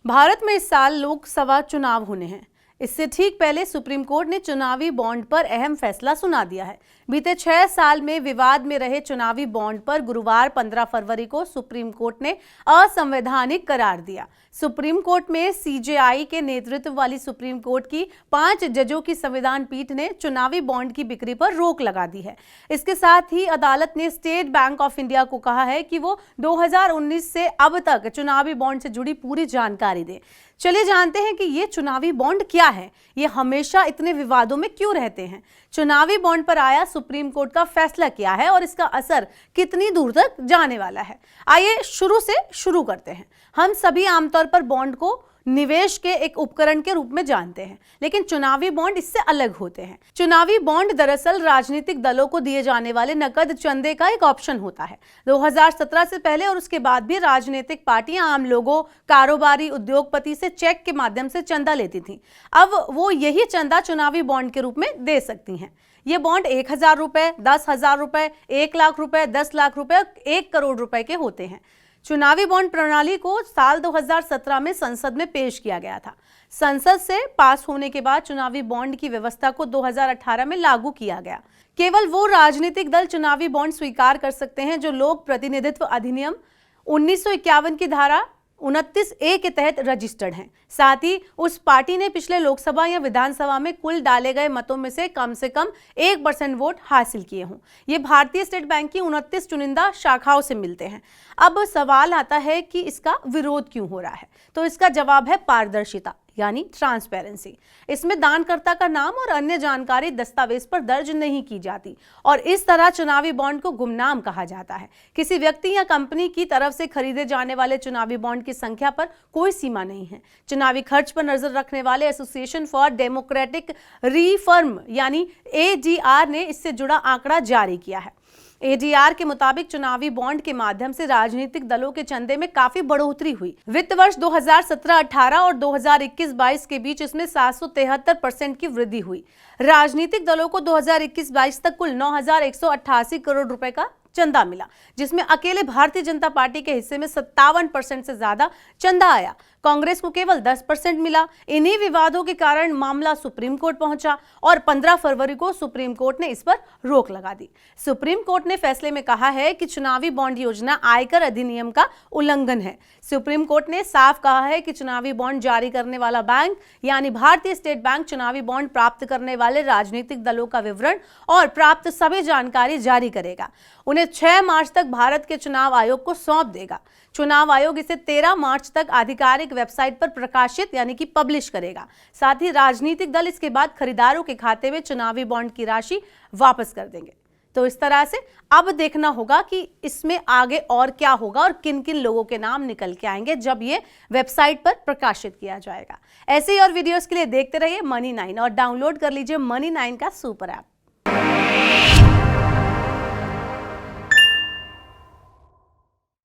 भारत में इस साल लोकसभा चुनाव होने हैं। इससे ठीक पहले सुप्रीम कोर्ट ने चुनावी बॉन्ड पर अहम फैसला सुना दिया है। बीते 6 साल में विवाद में रहे चुनावी बॉन्ड पर गुरुवार 15 फरवरी को सुप्रीम कोर्ट ने असंवैधानिक करार दिया। सुप्रीम कोर्ट में सीजेआई के नेतृत्व वाली सुप्रीम कोर्ट की 5 जजों की संविधान पीठ ने चुनावी बॉन्ड की बिक्री पर रोक लगा दी है। इसके साथ ही अदालत ने स्टेट बैंक ऑफ इंडिया को कहा है कि वो 2019 से अब तक चुनावी बॉन्ड से जुड़ी पूरी जानकारी दे। चलिए जानते हैं कि ये चुनावी बॉन्ड क्या है, ये हमेशा इतने विवादों में क्यों रहते हैं, चुनावी बॉन्ड पर आया सुप्रीम कोर्ट का फैसला क्या है और इसका असर कितनी दूर तक जाने वाला है। आइए शुरू से शुरू करते हैं। हम सभी आमतौर पर बॉन्ड को निवेश के एक उपकरण के रूप में जानते हैं, लेकिन चुनावी बॉन्ड इससे अलग होते हैं। चुनावी बॉन्ड दरअसल राजनीतिक दलों को दिए जाने वाले नकद चंदे का एक ऑप्शन होता है। 2017 से पहले और उसके बाद भी राजनीतिक पार्टियां आम लोगों, कारोबारी, उद्योगपति से चेक के माध्यम से चंदा लेती थीं। अब वो यही चंदा चुनावी बॉन्ड के रूप में दे सकती हैं। ये बॉन्ड 1000 रुपए, 10,000 रुपए, 1 लाख रुपए, 10 लाख रुपए और 1 करोड़ रुपए के होते हैं। चुनावी बॉन्ड प्रणाली को साल 2017 में संसद में पेश किया गया था। संसद से पास होने के बाद चुनावी बॉन्ड की व्यवस्था को 2018 में लागू किया गया। केवल वो राजनीतिक दल चुनावी बॉन्ड स्वीकार कर सकते हैं जो लोक प्रतिनिधित्व अधिनियम 1951 की धारा 29A के तहत रजिस्टर्ड हैं। साथ ही उस पार्टी ने पिछले लोकसभा या विधानसभा में कुल डाले गए मतों में से कम 1% वोट हासिल किए हों। ये भारतीय स्टेट बैंक की 29 चुनिंदा शाखाओं से मिलते हैं। अब सवाल आता है कि इसका विरोध क्यों हो रहा है, तो इसका जवाब है पारदर्शिता यानी ट्रांसपेरेंसी। इसमें दानकर्ता का नाम और अन्य जानकारी दस्तावेज पर दर्ज नहीं की जाती और इस तरह चुनावी बॉन्ड को गुमनाम कहा जाता है। किसी व्यक्ति या कंपनी की तरफ से खरीदे जाने वाले चुनावी बॉन्ड की संख्या पर कोई सीमा नहीं है। चुनावी खर्च पर नजर रखने वाले एसोसिएशन फॉर डेमोक्रेटिक रिफॉर्म यानी ADR ने इससे जुड़ा आंकड़ा जारी किया है। ADR के मुताबिक चुनावी बॉन्ड के माध्यम से राजनीतिक दलों के चंदे में काफी बढ़ोतरी हुई। वित्त वर्ष 2017-18 और 2021-22 के बीच इसमें 773% की वृद्धि हुई। राजनीतिक दलों को 2021-22 तक कुल 9,188 करोड़ रुपए का चंदा मिला, जिसमें अकेले भारतीय जनता पार्टी के हिस्से में 57% से ज्यादा चंदा आया। कांग्रेस को केवल 10% मिला। इन्हीं विवादों के कारण मामला सुप्रीम कोर्ट पहुंचा और 15 फरवरी को सुप्रीम कोर्ट ने इस पर रोक लगा दी। सुप्रीम कोर्ट ने फैसले में कहा है कि चुनावी बॉन्ड योजना आयकर अधिनियम का उल्लंघन है। सुप्रीम कोर्ट ने साफ कहा है कि चुनावी बॉन्ड जारी करने वाला बैंक यानी भारतीय स्टेट बैंक चुनावी बॉन्ड प्राप्त करने वाले राजनीतिक दलों का विवरण और प्राप्त सभी जानकारी जारी करेगा। उन्हें 6 मार्च तक भारत के चुनाव आयोग को सौंप देगा। चुनाव आयोग इसे 13 मार्च तक आधिकारिक वेबसाइट पर प्रकाशित यानी कि पब्लिश करेगा। साथ ही राजनीतिक दल इसके बाद खरीदारों के खाते में चुनावी बॉन्ड की राशि वापस कर देंगे। तो इस तरह से अब देखना होगा कि इसमें आगे और क्या होगा और किन किन लोगों के नाम निकल के आएंगे जब ये वेबसाइट पर प्रकाशित किया जाएगा। ऐसे ही और वीडियोस के लिए देखते रहिए Money9 और डाउनलोड कर लीजिए Money9 का सुपर ऐप।